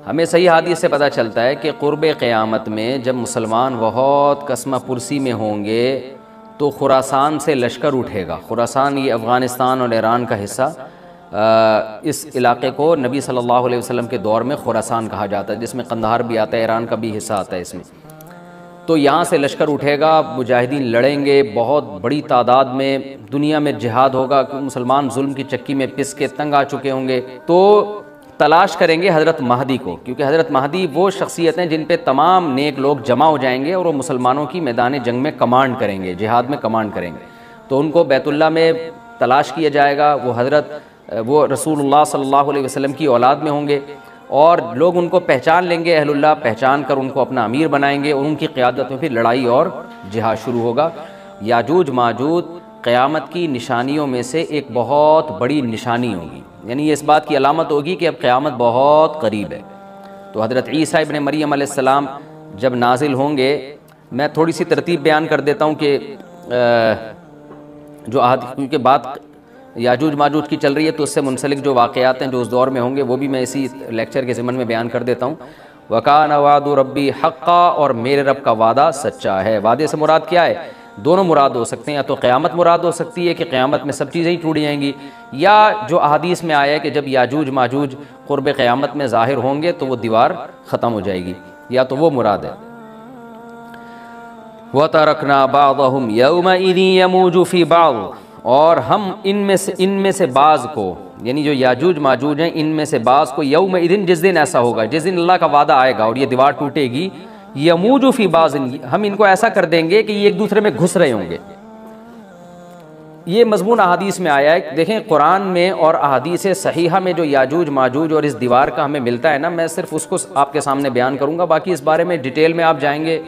ہمیں صحیح حدیث سے پتہ چلتا ہے کہ قرب قیامت میں جب مسلمان بہت کسمہ پرسی میں ہوں گے تو خراسان سے لشکر اٹھے گا. خراسان یہ افغانستان اور ایران کا حصہ، اس علاقے کو نبی صلی اللہ علیہ وسلم کے دور میں خراسان کہا جاتا ہے، جس میں قندھار بھی آتا ہے، ایران کا بھی حصہ آتا ہے اس میں. تو یہاں سے لشکر اٹھے گا، مجاہدین لڑیں گے بہت بڑی تعداد میں، دنیا میں جہاد ہوگا، مسلمان ظلم کی چکی میں پس کے تنگ آ چکے ہوں گے. تو تلاش کریں گے حضرت مہدی کو، کیونکہ حضرت مہدی وہ شخصیت ہیں جن پہ تمام نیک لوگ جمع ہو جائیں گے اور وہ مسلمانوں کی میدان جنگ میں کمانڈ کریں گے، جہاد میں کمانڈ کریں گے. تو ان کو بیت اللہ میں تلاش کیا جائے گا. وہ رسول اللہ صلی اللہ علیہ وسلم کی اولاد میں ہوں گے اور لوگ ان کو پہچان لیں گے، اہل اللہ پہچان کر ان کو اپنا امیر بنائیں گے اور ان کی قیادت میں پھر لڑائی اور جہاد شروع ہوگا. یاجوج ماجوج قیامت کی نشانیوں میں سے ایک بہت بڑی نشانی ہوگی، یعنی یہ اس بات کی علامت ہوگی کہ اب قیامت بہت قریب ہے. تو حضرت عیسیٰ ابن مریم علیہ السلام جب نازل ہوں گے، میں تھوڑی سی ترتیب بیان کر دیتا ہوں کہ کیونکہ بات یاجوج ماجوج کی چل رہی ہے تو اس سے منسلک جو واقعات ہیں جو اس دور میں ہوں گے وہ بھی میں اسی لیکچر کے ضمن میں بیان کر دیتا ہوں. وَكَانَ وَعْدُ رَبِّي حَقًّا، اور میرے رب کا وعدہ سچا ہے. وعدے سے مراد کیا ہے؟ دونوں مراد ہو سکتے ہیں، یا تو قیامت مراد ہو سکتی ہے کہ قیامت میں سب چیزیں ہی ٹوٹ جائیں گی، یا جو احادیث میں آیا ہے کہ جب یاجوج ماجوج قرب قیامت میں ظاہر ہوں گے تو وہ دیوار ختم ہو جائے گی، یا تو وہ مراد ہے. وَتَرَكْنَا بَعْضَهُمْ يَوْمَئِذٍ يَمُوجُ فِي بَعْضٍ، اور ہم ان میں سے بعض کو، یعنی جو یاجوج ماجوج ہیں ان میں سے بعض کو، یومئذ جس دن ایسا ہوگا، جس دن اللہ کا وعدہ آئے گا اور یہ دیوار ٹوٹے گی، یموج فی بعض، ہم ان کو ایسا کر دیں گے کہ یہ ایک دوسرے میں گھس رہے ہوں گے. یہ مضمون احادیث میں آیا ہے. دیکھیں قرآن میں اور احادیث صحیحہ میں جو یاجوج ماجوج اور اس دیوار کا ہمیں ملتا ہے نا، میں صرف اس کو آپ کے سامنے بیان کروں گا. باقی اس بارے میں ڈیٹیل میں آپ جائیں گے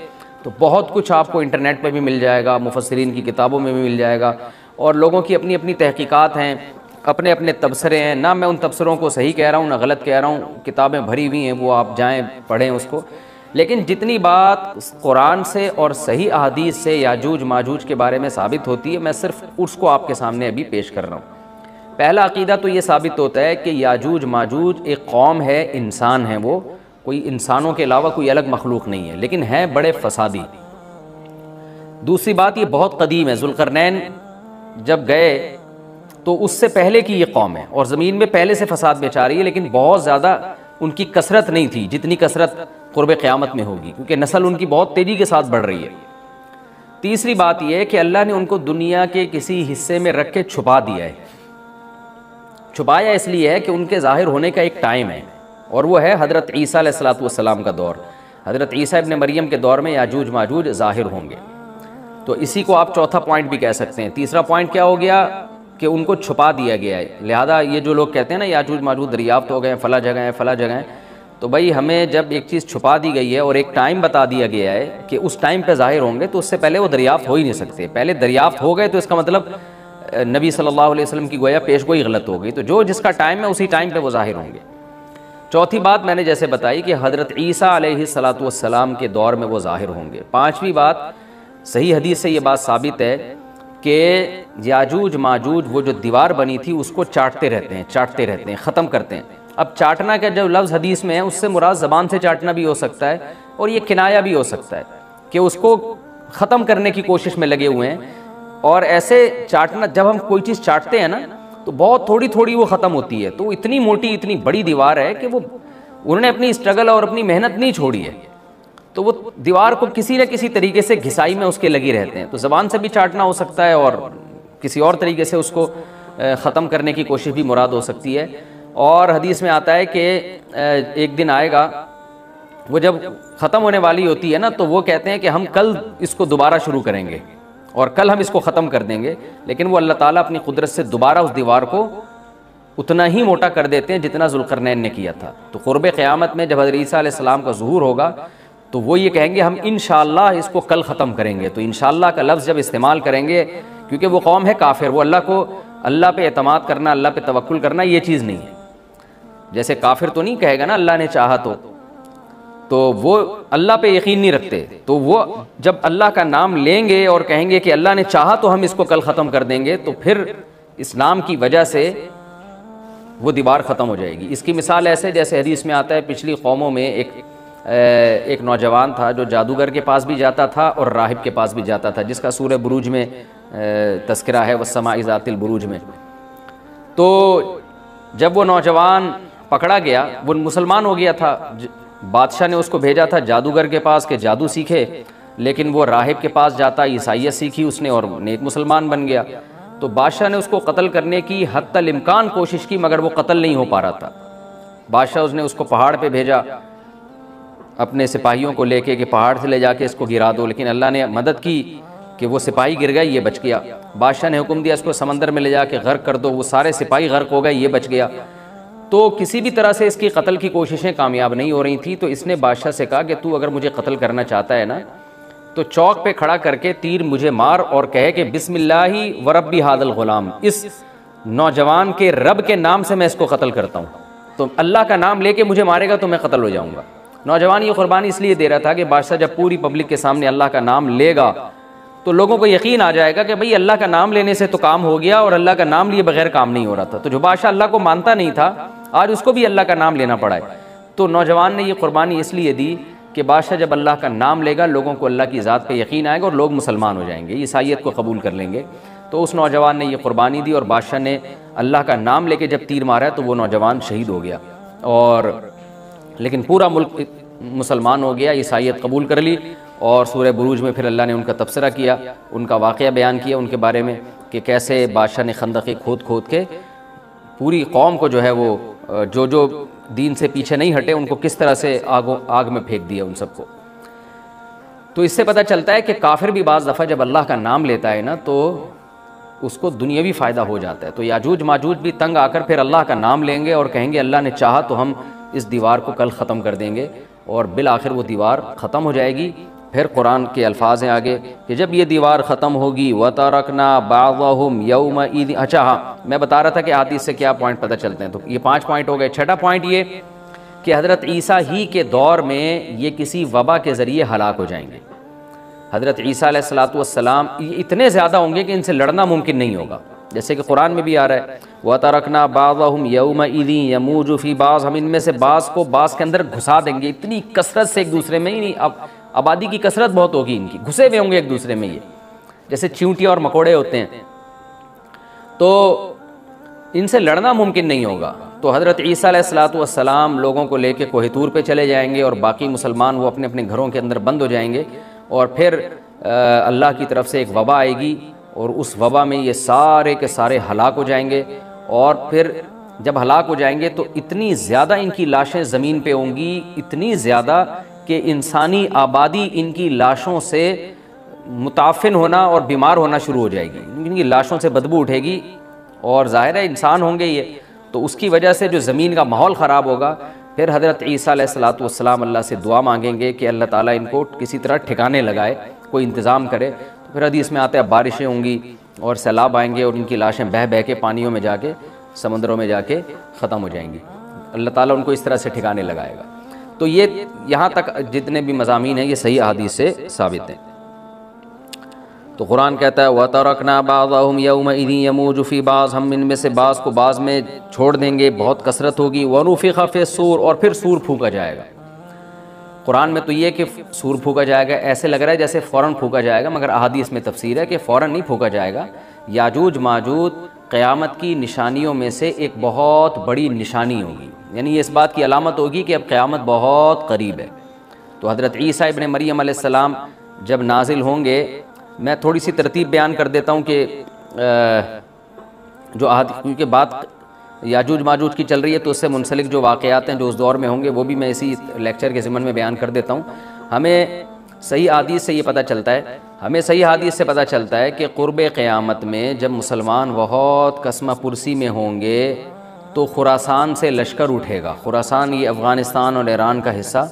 تو بہت کچھ آپ کو انٹرنیٹ پہ بھی مل جائے گا، مفسرین کی کتابوں میں بھی مل جائے گا، اور لوگوں کی اپنی اپنی تحقیقات ہیں، اپنے اپنے تبصرے ہیں. نہ میں ان تبصروں کو صحیح کہہ رہا ہوں نہ غلط کہہ رہا ہوں، کتابیں بھری ہوئی ہیں، وہ آپ جائیں پڑھیں اس کو. لیکن جتنی بات قرآن سے اور صحیح احادیث سے یاجوج ماجوج کے بارے میں ثابت ہوتی ہے، میں صرف اس کو آپ کے سامنے ابھی پیش کر رہا ہوں. پہلا عقیدہ تو یہ ثابت ہوتا ہے کہ یاجوج ماجوج ایک قوم ہے، انسان ہیں، وہ کوئی انسانوں کے علاوہ کوئی الگ مخلوق نہیں ہے، لیکن ہیں بڑے فسادی. دوسری بات یہ بہت قدیم ہے. ذوالقرنین جب گئے تو اس سے پہلے کی یہ قوم ہے اور زمین میں پہلے سے فساد مچا رہی ہے، لیکن بہت زیادہ ان کی کثرت نہیں تھی جتنی کثرت قرب قیامت میں ہوگی، کیونکہ نسل ان کی بہت تیزی کے ساتھ بڑھ رہی ہے. تیسری بات یہ ہے کہ اللہ نے ان کو دنیا کے کسی حصے میں رکھ کے چھپا دیا ہے. چھپایا اس لیے ہے کہ ان کے ظاہر ہونے کا ایک ٹائم ہے، اور وہ ہے حضرت عیسیٰ علیہ السلام کا دور. حضرت عیسیٰ ابن مریم کے دور میں یاجوج ماجوج ظاہر ہوں گے. تو اسی کو آپ چوتھا پوائنٹ بھی کہہ سکتے ہیں. تیسرا پوائنٹ کیا ہو گیا کہ ان کو چھپا دیا گیا ہے. لہذا یہ جو لوگ کہتے ہیں نا یاجوج ماجوج دریافت ہو گئے ہیں، فلاں جگہ ہیں فلاں جگہ ہیں، تو بھائی ہمیں جب ایک چیز چھپا دی گئی ہے اور ایک ٹائم بتا دیا گیا ہے کہ اس ٹائم پہ ظاہر ہوں گے، تو اس سے پہلے وہ دریافت ہو ہی نہیں سکتے. پہلے دریافت ہو گئے تو اس کا مطلب نبی صلی اللہ علیہ وسلم کی گویا پیش گوئی غلط ہو گئی. تو جو جس کا ٹائم ہے اسی ٹائم پہ وہ ظاہر ہوں گے. چوتھی بات میں نے جیسے بتائی کہ حضرت عیسیٰ علیہ السلام کے دور میں وہ ظاہر ہوں گے. پانچویں بات، صحیح حدیث سے یہ بات ثابت ہے کہ یاجوج ماجوج وہ جو دیوار بنی تھی اس کو چاٹتے رہتے ہیں، ختم کرتے ہیں. اب چاٹنا کا جو لفظ حدیث میں ہے اس سے مراد زبان سے چاٹنا بھی ہو سکتا ہے اور یہ کنایا بھی ہو سکتا ہے کہ اس کو ختم کرنے کی کوشش میں لگے ہوئے ہیں. اور ایسے چاٹنا، جب ہم کوئی چیز چاٹتے ہیں نا تو بہت تھوڑی تھوڑی وہ ختم ہوتی ہے. تو اتنی موٹی اتنی بڑی دیوار ہے کہ وہ انہوں نے اپنی اسٹرگل اور اپنی محنت نہیں چھوڑی ہے، تو وہ دیوار کو کسی نہ کسی طریقے سے گھسائی میں اس کے لگی رہتے ہیں. تو زبان سے بھی چاٹنا ہو سکتا ہے اور کسی اور طریقے سے اس کو ختم کرنے کی کوشش بھی مراد ہو سکتی ہے. اور حدیث میں آتا ہے کہ ایک دن آئے گا وہ جب ختم ہونے والی ہوتی ہے نا تو وہ کہتے ہیں کہ ہم کل اس کو دوبارہ شروع کریں گے اور کل ہم اس کو ختم کر دیں گے. لیکن وہ اللہ تعالیٰ اپنی قدرت سے دوبارہ اس دیوار کو اتنا ہی موٹا کر دیتے ہیں جتنا ذوالقرنین نے کیا تھا. تو قرب قیامت میں جب حضرت عیسیٰ علیہ السلام کا ظہور ہوگا تو وہ یہ کہیں گے ہم انشاءاللہ اس کو کل ختم کریں گے. تو انشاءاللہ کا لفظ جب استعمال کریں گے، کیونکہ وہ قوم ہے کافر، وہ اللہ پہ اعتماد کرنا، اللہ پہ توکل کرنا یہ چیز نہیں ہے. جیسے کافر تو نہیں کہے گا نا اللہ نے چاہا تو وہ اللہ پہ یقین نہیں رکھتے. تو وہ جب اللہ کا نام لیں گے اور کہیں گے کہ اللہ نے چاہا تو ہم اس کو کل ختم کر دیں گے، تو پھر اس نام کی وجہ سے وہ دیوار ختم ہو جائے گی۔ اس کی مثال ایسے جیسے حدیث میں آتا ہے پچھلی قوموں میں ایک نوجوان تھا جو جادوگر کے پاس بھی جاتا تھا اور راہب کے پاس بھی جاتا تھا، جس کا سورہ بروج میں تذکرہ ہے، والسماء ذات البروج میں۔ تو جب وہ نوجوان پکڑا گیا، وہ مسلمان ہو گیا تھا، بادشاہ نے اس کو بھیجا تھا جادوگر کے پاس کہ جادو سیکھے، لیکن وہ راہب کے پاس جاتا، عیسائیت سیکھی اس نے اور نیک مسلمان بن گیا۔ تو بادشاہ نے اس کو قتل کرنے کی حتی الامکان کوشش کی، مگر وہ قتل نہیں ہو پا رہا تھا۔ بادشاہ نے اس کو پہاڑ پہ بھیجا اپنے سپاہیوں کو لے کے کہ پہاڑ سے لے جا کے اس کو گرا دو، لیکن اللہ نے مدد کی کہ وہ سپاہی گر گئے، یہ بچ گیا۔ بادشاہ نے حکم دیا اس کو سمندر میں لے جا کے غرق کر دو، وہ سارے سپاہی غرق ہو گئے، یہ بچ گیا۔ تو کسی بھی طرح سے اس کی قتل کی کوششیں کامیاب نہیں ہو رہی تھیں، تو اس نے بادشاہ سے کہا کہ تو اگر مجھے قتل کرنا چاہتا ہے نا تو چوک پہ کھڑا کر کے تیر مجھے مار اور کہے کہ بسم اللہ وربی ھذا الغلام، اس نوجوان کے رب کے نام سے میں اس کو قتل کرتا ہوں۔ تو اللہ کا نام لے کے مجھے مارے گا تو میں قتل ہو جاؤں گا۔ نوجوان یہ قربانی اس لیے دے رہا تھا کہ بادشاہ جب پوری پبلک کے سامنے اللہ کا نام لے گا تو لوگوں کو یقین آ جائے گا کہ بھئی اللہ کا نام لینے سے تو کام ہو گیا، اور اللہ کا نام لیے بغیر کام نہیں ہو رہا تھا۔ تو جو بادشاہ اللہ کو مانتا نہیں تھا آج اس کو بھی اللہ کا نام لینا پڑا ہے۔ تو نوجوان نے یہ قربانی اس لیے دی کہ بادشاہ جب اللہ کا نام لے گا لوگوں کو اللہ کی ذات پہ یقین آئے گا اور لوگ مسلمان ہو جائیں گے، عیسائیت کو قبول کر لیں گے۔ تو اس نوجوان نے یہ قربانی دی اور بادشاہ نے اللہ کا نام لے کے جب تیر مارا تو وہ نوجوان شہید ہو گیا، اور لیکن پورا ملک مسلمان ہو گیا، عیسائیت قبول کر لی۔ اور سورہ بروج میں پھر اللہ نے ان کا تبصرہ کیا، ان کا واقعہ بیان کیا ان کے بارے میں کہ کیسے بادشاہ نے خندقیں کھود کھود کے پوری قوم کو جو ہے وہ جو دین سے پیچھے نہیں ہٹے ان کو کس طرح سے آگ میں پھینک دیا ان سب کو۔ تو اس سے پتہ چلتا ہے کہ کافر بھی بعض دفعہ جب اللہ کا نام لیتا ہے نا تو اس کو دنیاوی فائدہ ہو جاتا ہے۔ تو یاجوج ماجوج بھی تنگ آ کر پھر اللہ کا نام لیں گے اور کہیں گے اللہ نے چاہا تو ہم اس دیوار کو کل ختم کر دیں گے، اور بالآخر وہ دیوار ختم ہو جائے گی۔ پھر قرآن کے الفاظ ہیں آگے کہ جب یہ دیوار ختم ہوگی وَتَرَكْنَا بَعْضَهُمْ يَوْمَئِذٍ۔ اچھا ہاں، میں بتا رہا تھا کہ حدیث سے کیا پوائنٹ پتہ چلتے ہیں، تو یہ 5 پوائنٹ ہو گئے۔ چھٹا پوائنٹ یہ کہ حضرت عیسیٰ ہی کے دور میں یہ کسی وبا کے ذریعے ہلاک ہو جائیں گے۔ حضرت عیسیٰ علیہ السلام یہ اتنے زیادہ ہوں گے کہ ان سے لڑنا ممکن نہیں ہوگا، جیسے کہ قرآن میں بھی آ رہا ہے وَتَرَكْنَا بَعْضَهُمْ يَوْمَئِذٍ يَمُوجُ فِي بَعْضٍ، ہم ان میں سے بعض کو بعض کے اندر گھسا دیں گے، اتنی کثرت سے ایک دوسرے میں ہی نہیں، اب آبادی کی کثرت بہت ہوگی ان کی، گھسے ہوئے ہوں گے ایک دوسرے میں، یہ جیسے چیونٹیاں اور مکوڑے ہوتے ہیں، تو ان سے لڑنا ممکن نہیں ہوگا۔ تو حضرت عیسیٰ علیہ السلام لوگوں کو لے کے کوہ طور پہ چلے جائیں گے اور باقی مسلمان وہ اپنے اپنے گھروں کے اندر بند ہو جائیں گے، اور پھر اللہ کی طرف سے ایک وبا آئے گی اور اس وبا میں یہ سارے کے سارے ہلاک ہو جائیں گے، اور پھر جب ہلاک ہو جائیں گے تو اتنی زیادہ ان کی لاشیں زمین پہ ہوں گی، اتنی زیادہ کہ انسانی آبادی ان کی لاشوں سے متعفن ہونا اور بیمار ہونا شروع ہو جائے گی، ان کی لاشوں سے بدبو اٹھے گی، اور ظاہر ہے انسان ہوں گے یہ، تو اس کی وجہ سے جو زمین کا ماحول خراب ہوگا۔ پھر حضرت عیسیٰ علیہ السلام اللہ سے دعا مانگیں گے کہ اللہ تعالیٰ ان کو کسی طرح ٹھکانے لگائے، کوئی انتظام کرے۔ تو پھر حدیث میں آتا ہے بارشیں ہوں گی اور سیلاب آئیں گے اور ان کی لاشیں بہہ بہہ کے پانیوں میں جا کے سمندروں میں جا کے ختم ہو جائیں گی، اللہ تعالیٰ ان کو اس طرح سے ٹھکانے لگائے گا۔ تو یہ یہاں تک جتنے بھی مضامین ہیں یہ صحیح احادیث سے ثابت ہیں۔ تو قرآن کہتا ہے وَتَرَكْنَا بَعْضَهُمْ يَوْمَئِذٍ يَمُوجُ فِي بَعْضٍ، ہم ان میں سے بعض کو بعض میں چھوڑ دیں گے، بہت کثرت ہوگی۔ وَنُفِخَ فِي الصُّورِ، اور پھر سور پھونکا جائے گا۔ قرآن میں تو یہ کہ سور پھونکا جائے گا ایسے لگ رہا ہے جیسے فوراً پھونکا جائے گا، مگر احادیث میں تفسیر ہے کہ فوراً نہیں پھونکا جائے گا۔ یاجوج ماجوج قیامت کی نشانیوں میں سے ایک بہت بڑی نشانی ہوگی، یعنی یہ اس بات کی علامت ہوگی کہ اب قیامت بہت قریب ہے۔ تو حضرت عیسیٰ ابن مریم علیہ السلام جب نازل ہوں گے، میں تھوڑی سی ترتیب بیان کر دیتا ہوں کہ جو کیونکہ بات یاجوج ماجوج کی چل رہی ہے تو اس سے منسلک جو واقعات ہیں جو اس دور میں ہوں گے وہ بھی میں اسی لیکچر کے ضمن میں بیان کر دیتا ہوں۔ ہمیں صحیح حدیث سے یہ پتہ چلتا ہے کہ قرب قیامت میں جب مسلمان بہت قسمہ پرسی میں ہوں گے تو خراسان سے لشکر اٹھے گا۔ خراسان یہ افغانستان اور ایران کا حصہ،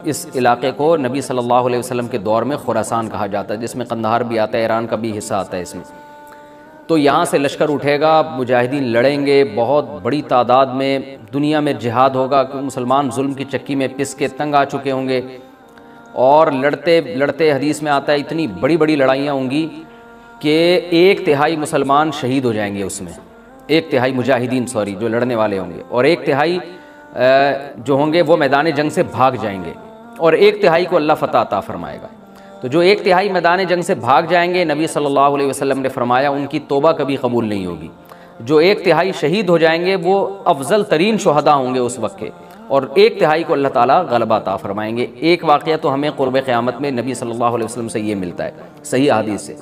اس علاقے کو نبی صلی اللہ علیہ وسلم کے دور میں خراسان کہا جاتا ہے، جس میں قندھار بھی آتا ہے، ایران کا بھی حصہ آتا ہے اس میں۔ تو یہاں سے لشکر اٹھے گا، مجاہدین لڑیں گے بہت بڑی تعداد میں، دنیا میں جہاد ہوگا کہ مسلمان ظلم کی چکی میں پس کے تنگ آ چکے ہوں گے، اور لڑتے لڑتے حدیث میں آتا ہے اتنی بڑی بڑی لڑائیاں ہوں گی کہ 1/3 مسلمان شہید ہو جائیں گے اس میں، ایک تہائی مجاہدین جو لڑنے والے ہوں گے، اور ایک تہائی جو ہوں گے وہ میدان جنگ سے بھاگ جائیں گے، اور ایک تہائی کو اللہ فتح عطا فرمائے گا۔ تو جو ایک تہائی میدان جنگ سے بھاگ جائیں گے، نبی صلی اللہ علیہ وسلم نے فرمایا ان کی توبہ کبھی قبول نہیں ہوگی۔ جو ایک تہائی شہید ہو جائیں گے وہ افضل ترین شہداء ہوں گے اس وقت کے، اور ایک تہائی کو اللہ تعالیٰ غلبہ عطا فرمائیں گے۔ ایک واقعہ تو ہمیں قرب قیامت میں نبی صلی اللہ علیہ وسلم سے یہ ملتا ہے صحیح حدیث سے۔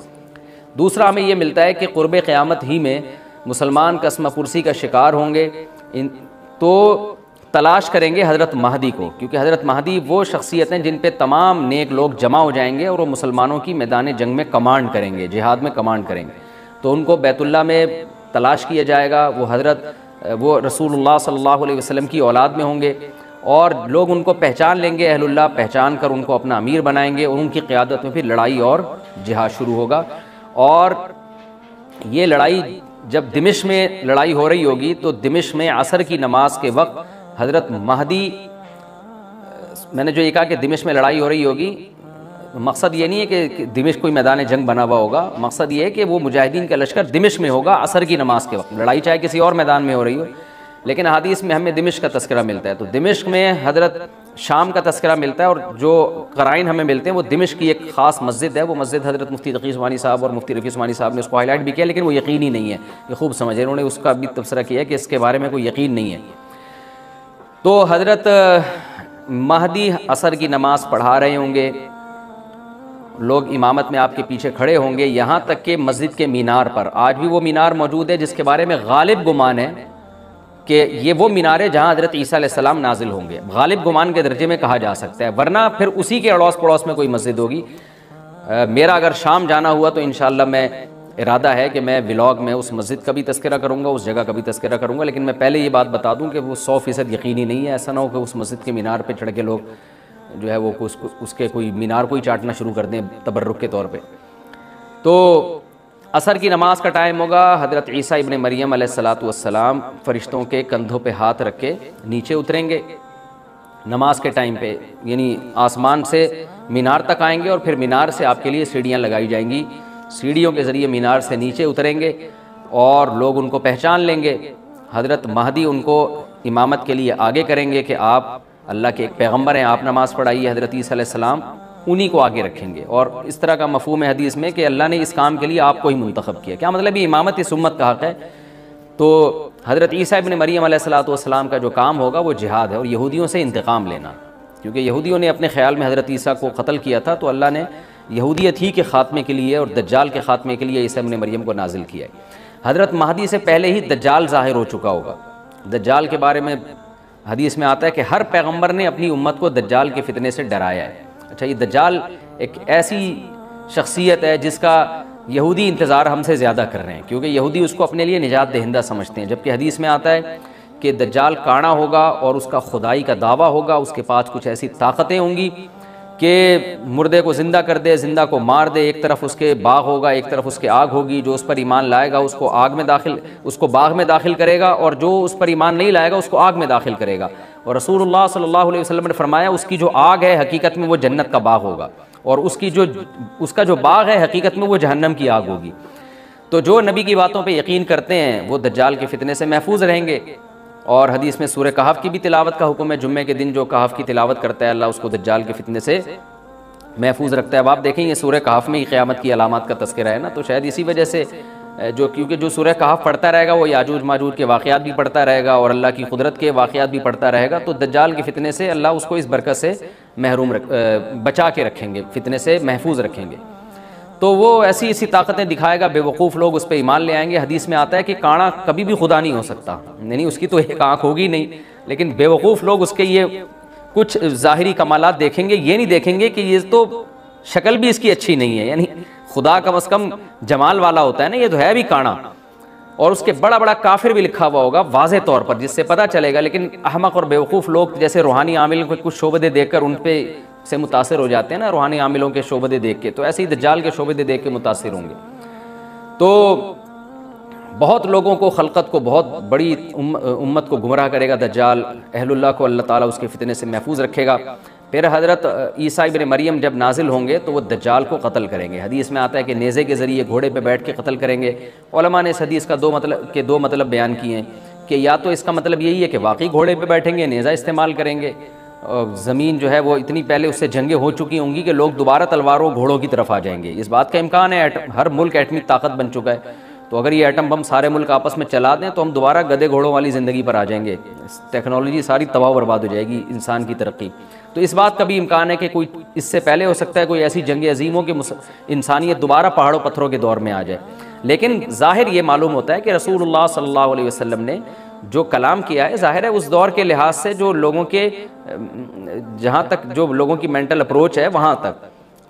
دوسرا ہمیں یہ ملتا ہے کہ قرب قیامت ہی میں مسلمان قسمہ پرسی کا شکار ہوں گے، تو تلاش کریں گے حضرت مہدی کو، کیونکہ حضرت مہدی وہ شخصیت ہیں جن پہ تمام نیک لوگ جمع ہو جائیں گے اور وہ مسلمانوں کی میدان جنگ میں کمانڈ کریں گے، جہاد میں کمانڈ کریں گے۔ تو ان کو بیت اللہ میں تلاش کیا جائے گا، وہ رسول اللہ صلی اللہ علیہ وسلم کی اولاد میں ہوں گے، اور لوگ ان کو پہچان لیں گے، اہل اللہ پہچان کر ان کو اپنا امیر بنائیں گے، اور ان کی قیادت میں پھر لڑائی اور جہاد شروع ہوگا۔ اور یہ لڑائی جب دمشق میں لڑائی ہو رہی ہوگی تو دمشق میں عصر کی نماز کے وقت حضرت مہدی، میں نے جو یہ کہا کہ دمشق میں لڑائی ہو رہی ہوگی، مقصد یہ نہیں ہے کہ دمشق کوئی میدان جنگ بنا ہوا ہوگا، مقصد یہ ہے کہ وہ مجاہدین کا لشکر دمشق میں ہوگا عصر کی نماز کے وقت، لڑائی چاہے کسی اور میدان میں ہو رہی ہو، لیکن حدیث میں ہمیں دمشق کا تذکرہ ملتا ہے۔ تو دمشق میں حضرت شام کا تذکرہ ملتا ہے، اور جو قرائن ہمیں ملتے ہیں وہ دمشق کی ایک خاص مسجد ہے، وہ مسجد حضرت مفتی تقی عثمانی صاحب اور مفتی رفیع عثمانی صاحب نے اس کو ہائی لائٹ بھی کیا، لیکن وہ یقینی نہیں ہے، یہ خوب سمجھے، انہوں نے اس کا بھی تبصرہ کیا کہ اس کے بارے میں کوئی یقین نہیں ہے۔ تو حضرت مہدی عصر کی نماز پڑھا رہے ہوں گے، لوگ امامت میں آپ کے پیچھے کھڑے ہوں گے، یہاں تک کہ مسجد کے مینار پر، آج بھی وہ مینار موجود ہے جس کے بارے میں غالب گمان ہے کہ یہ وہ مینار ہے جہاں حضرت عیسیٰ علیہ السلام نازل ہوں گے، غالب گمان کے درجے میں کہا جا سکتا ہے، ورنہ پھر اسی کے اڑوس پڑوس میں کوئی مسجد ہوگی۔ میرا اگر شام جانا ہوا تو انشاءاللہ میں ارادہ ہے کہ میں ولاگ میں اس مسجد کا بھی تذکرہ کروں گا، اس جگہ کا بھی تذکرہ کروں گا، لیکن میں پہلے یہ بات بتا دوں کہ وہ 100% یقینی نہیں ہے، ایسا نہ ہو کہ اس مسجد کے مینار پہ چڑھ کے لوگ جو ہے وہ اس کے کوئی مینار کو ہی چاٹنا شروع کر دیں تبرک کے طور پہ۔ تو عصر کی نماز کا ٹائم ہوگا، حضرت عیسیٰ ابن مریم علیہ السلام فرشتوں کے کندھوں پہ ہاتھ رکھ کے نیچے اتریں گے نماز کے ٹائم پہ، یعنی آسمان سے مینار تک آئیں گے، اور پھر مینار سے آپ کے لیے سیڑھیاں لگائی جائیں گی، سیڑھیوں کے ذریعے مینار سے نیچے اتریں گے اور لوگ ان کو پہچان لیں گے۔ حضرت مہدی ان کو امامت کے لیے آگے کریں گے کہ آپ اللہ کے ایک پیغمبر ہیں، آپ نماز پڑھائیے، حضرت عیسیٰ علیہ السلام انہی کو آگے رکھیں گے، اور اس طرح کا مفہوم ہے حدیث میں کہ اللہ نے اس کام کے لیے آپ کو ہی منتخب کیا۔ کیا مطلب یہ امامت اس امت کا حق ہے؟ تو حضرت عیسیٰ ابن مریم علیہ السلام کا جو کام ہوگا وہ جہاد ہے اور یہودیوں سے انتقام لینا، کیونکہ یہودیوں نے اپنے خیال میں حضرت عیسیٰ کو قتل کیا تھا، تو اللہ نے یہودیت ہی کے خاتمے کے لیے اور دجال کے خاتمے کے لیے عیسیٰ ابن مریم کو نازل کیا ہے۔ حضرت مہدی سے پہلے ہی دجال ظاہر ہو چکا ہوگا۔ دجال کے بارے میں حدیث میں آتا ہے کہ ہر پیغمبر نے اپنی امت کو دجال کے فتنے سے ڈرایا ہے۔ اچھا، یہ دجال ایک ایسی شخصیت ہے جس کا یہودی انتظار ہم سے زیادہ کر رہے ہیں، کیونکہ یہودی اس کو اپنے لیے نجات دہندہ سمجھتے ہیں، جبکہ حدیث میں آتا ہے کہ دجال کانا ہوگا اور اس کا خدائی کا دعویٰ ہوگا، اس کے پاس کچھ ایسی طاقتیں ہوں گی کہ مردے کو زندہ کر دے، زندہ کو مار دے، ایک طرف اس کے باغ ہوگا، ایک طرف اس کے آگ ہوگی، جو اس پر ایمان لائے گا اس کو باغ میں داخل کرے گا، اور جو اس پر ایمان نہیں لائے گا اس کو آگ میں داخل کرے گا۔ اور رسول اللہ صلی اللہ علیہ وسلم نے فرمایا اس کی جو آگ ہے حقیقت میں وہ جنت کا باغ ہوگا، اور اس کا جو باغ ہے حقیقت میں وہ جہنم کی آگ ہوگی۔ تو جو نبی کی باتوں پہ یقین کرتے ہیں وہ دجال کے فتنے سے محفوظ رہیں گے، اور حدیث میں سورہ کہف کی بھی تلاوت کا حکم ہے، جمعے کے دن جو کہف کی تلاوت کرتا ہے اللہ اس کو دجال کے فتنے سے محفوظ رکھتا ہے۔ اب آپ دیکھیں یہ سورہ کہف میں ہی قیامت کی علامات کا تذکرہ ہے نا، تو شاید اسی وجہ سے کیونکہ جو سورہ کہف پڑھتا رہے گا وہ یاجوج ماجوج کے واقعات بھی پڑھتا رہے گا اور اللہ کی قدرت کے واقعات بھی پڑھتا رہے گا، تو دجال کے فتنے سے اللہ اس کو اس برکت سے بچا کے رکھیں گے، فتنے سے محفوظ رکھیں گے۔ تو وہ ایسی طاقتیں دکھائے گا، بے وقوف لوگ اس پہ ایمان لے آئیں گے۔ حدیث میں آتا ہے کہ کانا کبھی بھی خدا نہیں ہو سکتا، یعنی اس کی تو ایک آنکھ ہوگی نہیں، لیکن بے وقوف لوگ اس کے یہ کچھ ظاہری کمالات دیکھیں گے، یہ نہیں دیکھیں گے کہ یہ تو شکل بھی اس کی اچھی نہیں ہے، یعنی خدا کم از کم جمال والا ہوتا ہے نا، یہ تو ہے بھی کانا، اور اس کے بڑا بڑا کافر بھی لکھا ہوا ہوگا واضح طور پر جس سے پتہ چلے گا۔ لیکن احمق اور بیوقوف لوگ جیسے روحانی عاملوں کے کچھ شعبدے دیکھ کر ان پہ سے متاثر ہو جاتے ہیں نا، روحانی عاملوں کے شعبدے دیکھ کے، تو ایسے ہی دجال کے شعبدے دیکھ کے متاثر ہوں گے۔ تو بہت لوگوں کو، خلقت کو، بہت بڑی امت کو گمراہ کرے گا دجال، اہل اللہ کو اللہ تعالیٰ اس کے فتنے سے محفوظ رکھے گا۔ پھر حضرت عیسیٰ ابن مریم جب نازل ہوں گے تو وہ دجال کو قتل کریں گے. حدیث میں آتا ہے کہ نیزے کے ذریعے گھوڑے پہ بیٹھ کے قتل کریں گے. علماء نے اس حدیث کا دو مطلب بیان کیے ہیں کہ یا تو اس کا مطلب یہی ہے کہ واقعی گھوڑے پہ بیٹھیں گے, نیزہ استعمال کریں گے, زمین جو ہے وہ اتنی پہلے اس سے جنگیں ہو چکی ہوں گی کہ لوگ دوبارہ تلواروں گھوڑوں کی طرف آ جائیں گے. اس بات کا امکان ہے, ہر ملک ایٹمی طاقت بن چکا ہے, تو اگر یہ ایٹم بم سارے ملک آپس میں چلا دیں تو ہم دوبارہ گدے گھوڑوں والی زندگی پر آ جائیں گے. ٹیکنالوجی ساری تباہ و برباد ہو جائے گی, انسان کی ترقی. تو اس بات کا بھی امکان ہے کہ کوئی اس سے پہلے ہو سکتا ہے کوئی ایسی جنگ عظیم ہو کہ انسانیت دوبارہ پہاڑوں پتھروں کے دور میں آ جائے. لیکن ظاہر یہ معلوم ہوتا ہے کہ رسول اللہ صلی اللہ علیہ وسلم نے جو کلام کیا ہے, ظاہر ہے اس دور کے لحاظ سے جو لوگوں کے جہاں تک جو لوگوں کی مینٹل اپروچ ہے وہاں تک,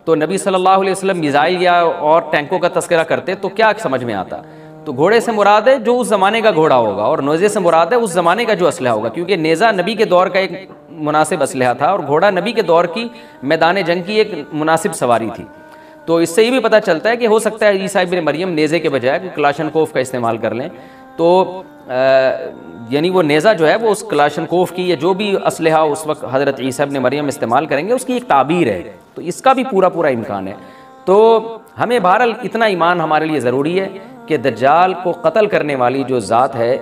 تو نبی صلی اللہ علیہ وسلم میزائل یا اور ٹینکوں کا تذکرہ کرتے تو کیا سمجھ میں آتا؟ تو گھوڑے سے مراد ہے جو اس زمانے کا گھوڑا ہوگا, اور نیزے سے مراد ہے اس زمانے کا جو اسلحہ ہوگا, کیونکہ نیزہ نبی کے دور کا ایک مناسب اسلحہ تھا اور گھوڑا نبی کے دور کی میدان جنگ کی ایک مناسب سواری تھی. تو اس سے یہ بھی پتہ چلتا ہے کہ ہو سکتا ہے عیسیٰ ابن مریم نیزے کے بجائے کلاشنکوف کا استعمال کر لیں, تو یعنی وہ نیزہ جو ہے وہ اس کلاشنکوف کی یا جو بھی اسلحہ اس وقت حضرت عیسیٰ ابن مریم استعمال کریں گے اس کی ایک تعبیر ہے, تو اس کا بھی پورا امکان ہے. تو ہمیں بہرحال اتنا ایمان ہمارے لیے ضروری ہے کہ دجال کو قتل کرنے والی جو ذات ہے,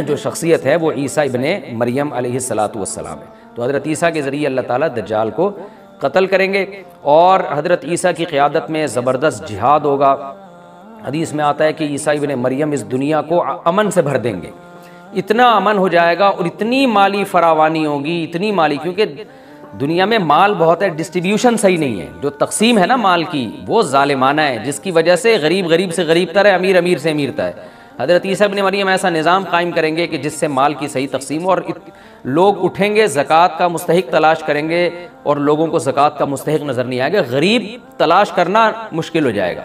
جو شخصیت ہے, وہ عیسیٰ ابن مریم علیہ السلام ہے. تو حضرت عیسیٰ کے ذریعے اللہ تعالیٰ دجال کو قتل کریں گے, اور حضرت عیسیٰ کی قیادت میں زبردست جہاد ہوگا. حدیث میں آتا ہے کہ عیسیٰ ابن مریم اس دنیا کو امن سے بھر دیں گے, اتنا امن ہو جائے گا اور اتنی مالی فراوانی ہوگی, اتنی مالی, کیونکہ دنیا میں مال بہت ہے, ڈسٹریبیوشن صحیح نہیں ہے, جو تقسیم ہے نا مال کی وہ ظالمانہ ہے, جس کی وجہ سے غریب سے غریب تر ہے, امیر سے امیر تر ہے. حضرت عیسیٰ ابن مریم ایسا نظام قائم کریں گے کہ جس سے مال کی صحیح تقسیم, اور لوگ اٹھیں گے زکوٰۃ کا مستحق تلاش کریں گے اور لوگوں کو زکوٰۃ کا مستحق نظر نہیں آئے گا, غریب تلاش کرنا مشکل ہو جائے گا.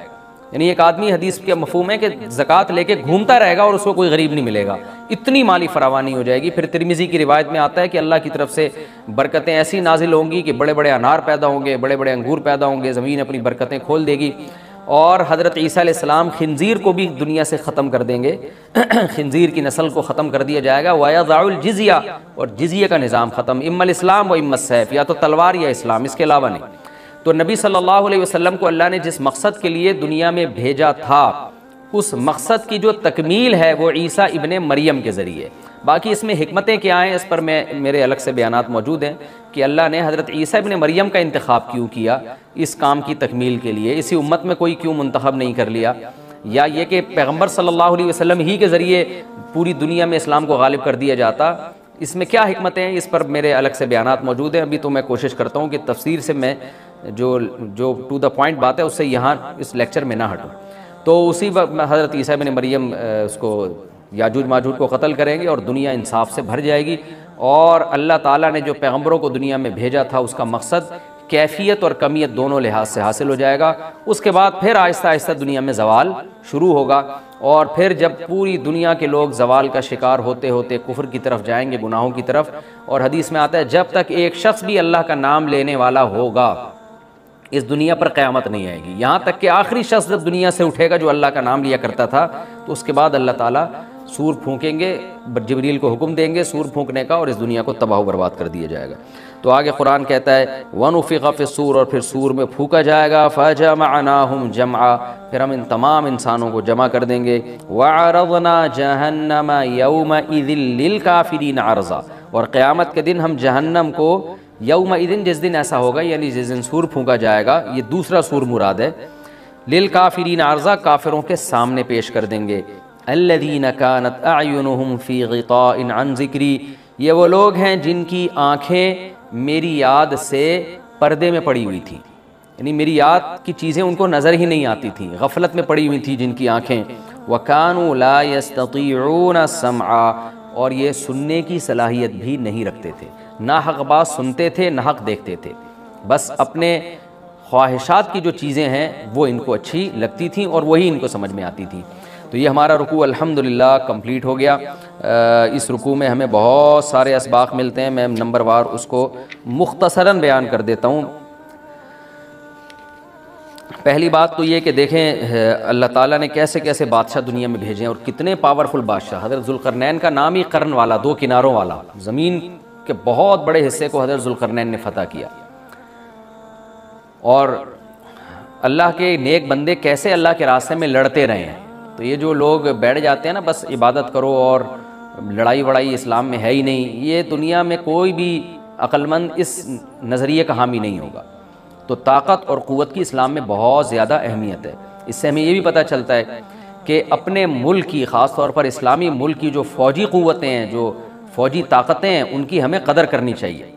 یعنی ایک آدمی, حدیث کا مفہوم ہے کہ زکوٰۃ لے کے گھومتا رہے گا اور اس کو کوئی غریب نہیں ملے گا, اتنی مالی فراوانی ہو جائے گی. پھر ترمذی کی روایت میں آتا ہے کہ اللہ کی طرف سے برکتیں ایسی نازل ہوں گی کہ بڑے بڑے انار پیدا ہوں گے, بڑے بڑے انگور پیدا ہوں گے, زمین اپنی برکتیں کھول دے گی. اور حضرت عیسیٰ علیہ السلام خنزیر کو بھی دنیا سے ختم کر دیں گے, خنزیر کی نسل کو ختم کر دیا جائے گا. وَيَضَعُ الْجِزْيَةَ, اور جزیہ کا نظام ختم, اما الاسلام و اما السیف, یا تو تلوار یا اسلام, اس کے علاوہ نہیں. تو نبی صلی اللہ علیہ وسلم کو اللہ نے جس مقصد کے لیے دنیا میں بھیجا تھا, اس مقصد کی جو تکمیل ہے وہ عیسیٰ ابن مریم کے ذریعے. باقی اس میں حکمتیں کیا ہیں اس پر میرے الگ سے بیانات موجود ہیں کہ اللہ نے حضرت عیسیٰ ابن مریم کا انتخاب کیوں کیا اس کام کی تکمیل کے لیے, اسی امت میں کوئی کیوں منتخب نہیں کر لیا, یا یہ کہ پیغمبر صلی اللہ علیہ وسلم ہی کے ذریعے پوری دنیا میں اسلام کو غالب کر دیا جاتا. اس میں کیا حکمتیں ہیں اس پر میرے الگ سے بیانات موجود ہیں. ابھی تو میں کوشش کرتا ہوں کہ تفسیر سے میں جو ٹو دا پوائنٹ بات ہے اس سے یہاں اس لیکچر میں نہ ہٹوں. تو اسی وقت حضرت عیسیٰ ابن مریم اس کو یاجوج ماجوج کو قتل کریں گے اور دنیا انصاف سے بھر جائے گی. اور اللہ تعالیٰ نے جو پیغمبروں کو دنیا میں بھیجا تھا اس کا مقصد کیفیت اور کمیت دونوں لحاظ سے حاصل ہو جائے گا. اس کے بعد پھر آہستہ آہستہ دنیا میں زوال شروع ہوگا, اور پھر جب پوری دنیا کے لوگ زوال کا شکار ہوتے ہوتے کفر کی طرف جائیں گے, گناہوں کی طرف. اور حدیث میں آتا ہے جب تک ایک شخص بھی اللہ کا نام لینے والا ہوگا اس دنیا پر قیامت نہیں آئے گی, یہاں تک کہ آخری شخص جب دنیا سے اٹھے گا جو اللہ کا نام لیا کرتا تھا, تو اس کے بعد اللہ تعالیٰ سور پھونکیں گے, جبریل کو حکم دیں گے سور پھونکنے کا, اور اس دنیا کو تباہ و برباد کر دیا جائے گا. تو آگے قرآن کہتا ہے وَنُفِخَ فِي الصُّورِ, اور پھر سور میں پھونکا جائے گا, فَجَمَعْنَاهُمْ جَمْعًا, پھر ہم ان تمام انسانوں کو جمع کر دیں گے. وَعَرَضْنَا جَهَنَّمَ يَوْمَئِذٍ لِّلْكَافِرِينَ عَرْضًا, اور قیامت کے دن ہم جہنم کو یومئذ, جس دن ایسا ہوگا یعنی جس دن سور پھونکا جائے گا, یہ دوسرا سور مراد ہے, لِلْكَافِرِينَ عَرْضًا, کافروں کے سامنے پیش کر دیں گے. الَّذِينَ كَانَتْ أَعْيُنُهُمْ فِي غِطَاءٍ عَنْ ذِكْرِي, یہ وہ لوگ ہیں جن کی آنکھیں میری یاد سے پردے میں پڑی ہوئی تھی, یعنی میری یاد کی چیزیں ان کو نظر ہی نہیں آتی تھیں, غفلت میں پڑی ہوئی تھی جن کی آنکھیں. وَكَانُوا لَا يَسْتَطِيعُونَ السَّمْعَ, اور یہ سننے کی صلاحیت بھی نہیں رکھتے تھے, نہ حق بات سنتے تھے نہ حق دیکھتے تھے, بس اپنے خواہشات کی جو چیزیں ہیں وہ ان کو اچھی لگتی تھیں اور وہی ان کو سمجھ میں آتی تھی. تو یہ ہمارا رکوع الحمدللہ کمپلیٹ ہو گیا. اس رکوع میں ہمیں بہت سارے اسباق ملتے ہیں, میں نمبر وار اس کو مختصراً بیان کر دیتا ہوں. پہلی بات تو یہ کہ دیکھیں اللہ تعالیٰ نے کیسے کیسے بادشاہ دنیا میں بھیجے ہیں اور کتنے پاورفل بادشاہ. حضرت ذوالقرنین کا نام ہی قرن والا, دو کناروں والا, زمین کے بہت بڑے حصے کو حضرت ذوالقرنین نے فتح کیا. اور اللہ کے نیک بندے کیسے اللہ کے راستے میں لڑتے رہے ہیں۔ تو یہ جو لوگ بیٹھ جاتے ہیں نا بس عبادت کرو اور لڑائی وڑائی اسلام میں ہے ہی نہیں، یہ دنیا میں کوئی بھی عقل مند اس نظریے کا حامی نہیں ہوگا۔ تو طاقت اور قوت کی اسلام میں بہت زیادہ اہمیت ہے۔ اس سے ہمیں یہ بھی پتہ چلتا ہے کہ اپنے ملک کی، خاص طور پر اسلامی ملک کی جو فوجی قوتیں ہیں، جو فوجی طاقتیں ہیں، ان کی ہمیں قدر کرنی چاہیے،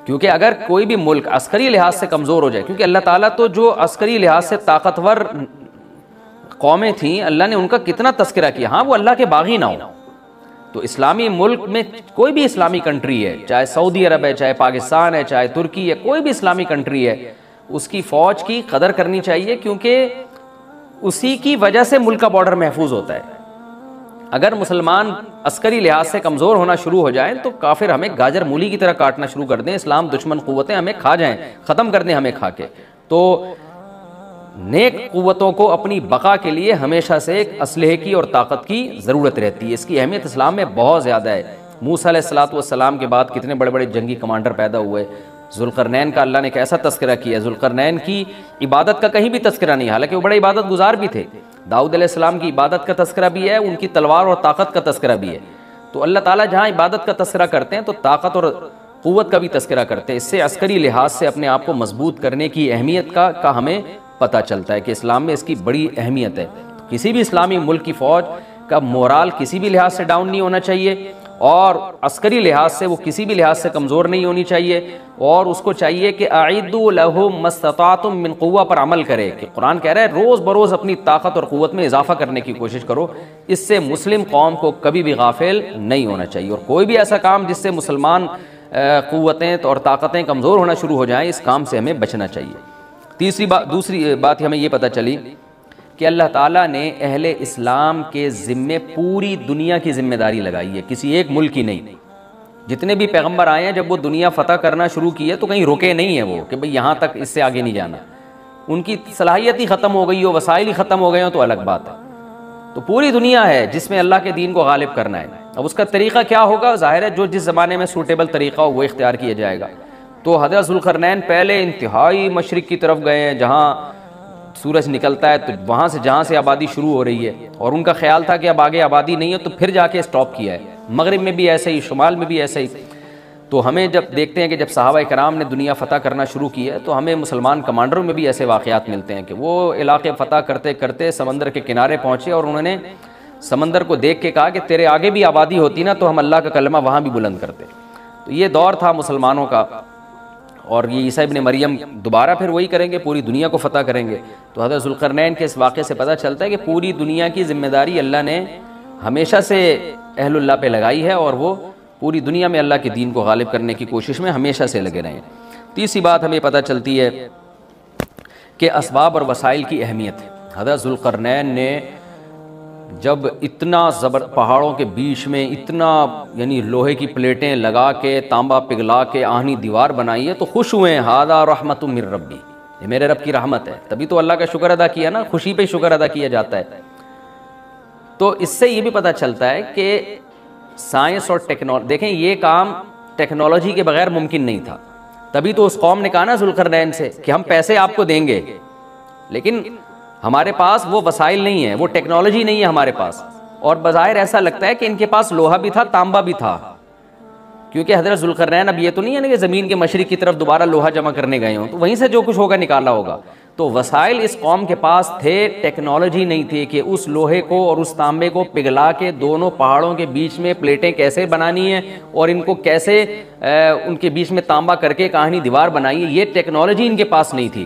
کیونکہ اگر کوئی بھی ملک عسکری لحاظ سے کمزور ہو جائے، کیونکہ اللہ تعالیٰ تو جو عسکری لحاظ سے طاقتور قومیں تھیں اللہ نے ان کا کتنا تذکرہ کیا، ہاں وہ اللہ کے باغی نہ ہوں۔ تو اسلامی ملک میں کوئی بھی اسلامی کنٹری ہے، چاہے سعودی عرب ہے، چاہے پاکستان ہے، چاہے ترکی ہے، کوئی بھی اسلامی کنٹری ہے، اس کی فوج کی قدر کرنی چاہیے، کیونکہ اسی کی وجہ سے ملک کا بارڈر محفوظ ہوتا ہے۔ اگر مسلمان عسکری لحاظ سے کمزور ہونا شروع ہو جائیں تو کافر ہمیں گاجر مولی کی طرح کاٹنا شروع کر دیں، اسلام دشمن قوتیں ہمیں کھا جائیں، ختم کر دیں ہمیں کھا کے۔ تو نیک قوتوں کو اپنی بقا کے لیے ہمیشہ سے ایک اسلحے کی اور طاقت کی ضرورت رہتی ہے، اس کی اہمیت اسلام میں بہت زیادہ ہے۔ موسیٰ علیہ السلام کے بعد کتنے بڑے بڑے جنگی کمانڈر پیدا ہوئے، ذوالقرنین کا اللہ نے کیسا تذکرہ کیا، ذوالقرنین کی عبادت کا کہیں بھی تذکرہ نہیں، حالانکہ وہ بڑے عبادت گزار بھی تھے۔ داؤد علیہ السلام کی عبادت کا تذکرہ بھی ہے، ان کی تلوار اور طاقت کا تذکرہ بھی ہے۔ تو اللہ تعالیٰ جہاں عبادت کا تذکرہ کرتے ہیں تو طاقت اور قوت کا بھی تذکرہ کرتے ہیں۔ اس سے عسکری لحاظ سے اپنے آپ کو مضبوط کرنے کی اہمیت کا ہمیں پتہ چلتا ہے کہ اسلام میں اس کی بڑی اہمیت ہے۔ کسی بھی اسلامی ملک کی فوج کا مورال کسی بھی لحاظ سے ڈاؤن نہیں ہونا چاہیے، اور عسکری لحاظ سے وہ کسی بھی لحاظ سے کمزور نہیں ہونی چاہیے، اور اس کو چاہیے کہ اعدوا لهم ما استطعتم من قوہ پر عمل کرے، کہ قرآن کہہ رہا ہے روز بروز اپنی طاقت اور قوت میں اضافہ کرنے کی کوشش کرو۔ اس سے مسلم قوم کو کبھی بھی غافل نہیں ہونا چاہیے، اور کوئی بھی ایسا کام جس سے مسلمان قوتیں اور طاقتیں کمزور ہونا شروع ہو جائیں، اس کام سے ہمیں بچنا چاہیے۔ دوسری بات ہمیں یہ پتہ چلی کہ اللہ تعالیٰ نے اہل اسلام کے ذمے پوری دنیا کی ذمہ داری لگائی ہے، کسی ایک ملک کی نہیں۔ جتنے بھی پیغمبر آئے ہیں جب وہ دنیا فتح کرنا شروع کی ہے تو کہیں رکے نہیں ہیں وہ کہ بھئی یہاں تک، اس سے آگے نہیں جانا۔ ان کی صلاحیت ہی ختم ہو گئی ہو، وسائل ہی ختم ہو گئے ہوں تو الگ بات ہے۔ تو پوری دنیا ہے جس میں اللہ کے دین کو غالب کرنا ہے۔ اب اس کا طریقہ کیا ہوگا؟ ظاہر ہے جو جس زمانے میں سوٹیبل طریقہ ہو وہ اختیار کیا جائے گا۔ تو حضرت ذوالقرنین پہلے انتہائی مشرق کی طرف گئے ہیں، جہاں سورج نکلتا ہے تو وہاں سے جہاں سے آبادی شروع ہو رہی ہے، اور ان کا خیال تھا کہ اب آگے آبادی نہیں ہے تو پھر جا کے سٹاپ کیا ہے۔ مغرب میں بھی ایسے ہی، شمال میں بھی ایسے ہی۔ تو ہمیں جب دیکھتے ہیں کہ جب صحابہ کرام نے دنیا فتح کرنا شروع کی ہے تو ہمیں مسلمان کمانڈروں میں بھی ایسے واقعات ملتے ہیں کہ وہ علاقے فتح کرتے کرتے سمندر کے کنارے پہنچے اور انہوں نے سمندر کو دیکھ کے کہا کہ تیرے آگے بھی آبادی ہوتی نا تو ہم اللہ کا کلمہ وہاں بھی بلند کرتے۔ تو یہ دور تھا مسلمانوں کا، اور یہ عیسیٰ ابن مریم دوبارہ پھر وہی کریں گے، پوری دنیا کو فتح کریں گے۔ تو حضرت ذوالقرنین کے اس واقعے سے پتہ چلتا ہے کہ پوری دنیا کی ذمہ داری اللہ نے ہمیشہ سے اہل اللہ پہ لگائی ہے، اور وہ پوری دنیا میں اللہ کے دین کو غالب کرنے کی کوشش میں ہمیشہ سے لگے رہے ہیں۔ تیسری بات ہمیں پتہ چلتی ہے کہ اسباب اور وسائل کی اہمیت ہے۔ حضرت ذوالقرنین نے جب اتنا پہاڑوں کے بیچ میں اتنا یعنی لوہے کی پلیٹیں لگا کے تانبا پگھلا کے آہنی دیوار بنائی ہے تو خوش ہوئے ہیں، ھذا رحمت من ربی، یہ میرے رب کی رحمت ہے۔ تبھی تو اللہ کا شکر ادا کیا نا، خوشی پہ شکر ادا کیا جاتا ہے۔ تو اس سے یہ بھی پتہ چلتا ہے کہ سائنس اور ٹیکنالوجی، دیکھیں یہ کام ٹیکنالوجی کے بغیر ممکن نہیں تھا، تبھی تو اس قوم نے کہا نا ذوالقرنین سے کہ ہم پیسے آپ کو دیں گے، لیکن ہمارے پاس وہ وسائل نہیں ہیں، وہ ٹیکنالوجی نہیں ہے ہمارے پاس۔ اور بظاہر ایسا لگتا ہے کہ ان کے پاس لوہا بھی تھا، تانبا بھی تھا، کیونکہ حضرت ذوالقرنین اب یہ تو نہیں ہے نا کہ زمین کے مشرق کی طرف دوبارہ لوہا جمع کرنے گئے ہوں، تو وہیں سے جو کچھ ہوگا نکالا ہوگا۔ تو وسائل اس قوم کے پاس تھے، ٹیکنالوجی نہیں تھی کہ اس لوہے کو اور اس تانبے کو پگھلا کے دونوں پہاڑوں کے بیچ میں پلیٹیں کیسے بنانی ہیں اور ان کو کیسے ان کے بیچ میں تانبا کر کے کاہنی دیوار بنائی ہے، یہ ٹیکنالوجی ان کے پاس نہیں تھی۔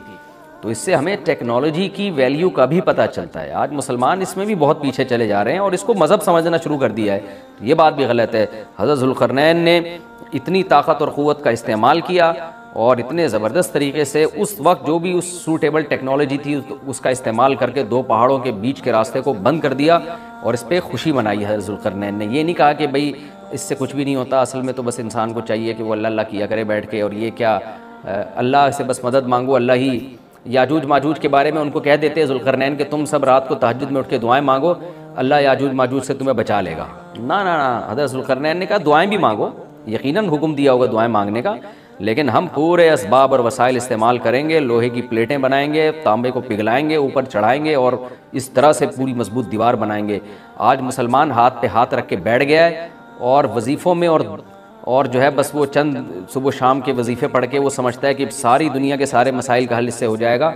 تو اس سے ہمیں ٹیکنالوجی کی ویلیو کا بھی پتہ چلتا ہے۔ آج مسلمان اس میں بھی بہت پیچھے چلے جا رہے ہیں اور اس کو مذہب سمجھنا شروع کر دیا ہے، یہ بات بھی غلط ہے۔ حضرت ذوالقرنین نے اتنی طاقت اور قوت کا استعمال کیا اور اتنے زبردست طریقے سے اس وقت جو بھی اس سوٹیبل ٹیکنالوجی تھی اس کا استعمال کر کے دو پہاڑوں کے بیچ کے راستے کو بند کر دیا اور اس پہ خوشی منائی حضرت ذوالقرنین نے۔ یہ نہیں کہا کہ بھئی اس سے کچھ بھی نہیں ہوتا، اصل میں تو بس انسان کو چاہیے کہ وہ اللہ اللہ کیا کرے بیٹھ کے، اور یہ کیا اللہ سے بس مدد مانگو، اللہ ہی۔ یاجوج ماجوج کے بارے میں ان کو کہہ دیتے ہیں ذوالقرنین کہ تم سب رات کو تہجد میں اٹھ کے دعائیں مانگو، اللہ یاجوج ماجوج سے تمہیں بچا لے گا۔ نہ، حضرت ذوالقرنین نے کہا دعائیں بھی مانگو، یقیناً حکم دیا ہوگا دعائیں مانگنے کا، لیکن ہم پورے اسباب اور وسائل استعمال کریں گے، لوہے کی پلیٹیں بنائیں گے، تانبے کو پگھلائیں گے، اوپر چڑھائیں گے اور اس طرح سے پوری مضبوط دیوار بنائیں گے۔ آج مسلمان ہاتھ پہ ہاتھ رکھ کے بیٹھ گیا ہے اور وظیفوں میں اور جو ہے بس وہ چند صبح شام کے وظیفے پڑھ کے وہ سمجھتا ہے کہ ساری دنیا کے سارے مسائل کا حل اس سے ہو جائے گا۔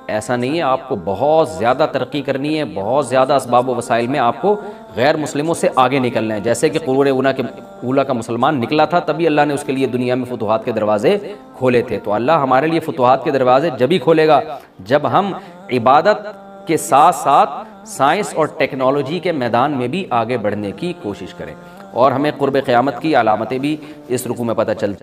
ایسا نہیں ہے، آپ کو بہت زیادہ ترقی کرنی ہے، بہت زیادہ اسباب و وسائل میں آپ کو غیر مسلموں سے آگے نکلنا ہے، جیسے کہ قرون اولیٰ کا مسلمان نکلا تھا، تبھی اللہ نے اس کے لیے دنیا میں فتوحات کے دروازے کھولے تھے۔ تو اللہ ہمارے لیے فتوحات کے دروازے جب ہی کھولے گا جب ہم عبادت کے ساتھ ساتھ سائنس اور ٹیکنالوجی کے میدان میں بھی آگے بڑھنے کی کوشش کریں۔ اور ہمیں قرب قیامت کی علامتیں بھی اس رکوع میں پتہ چل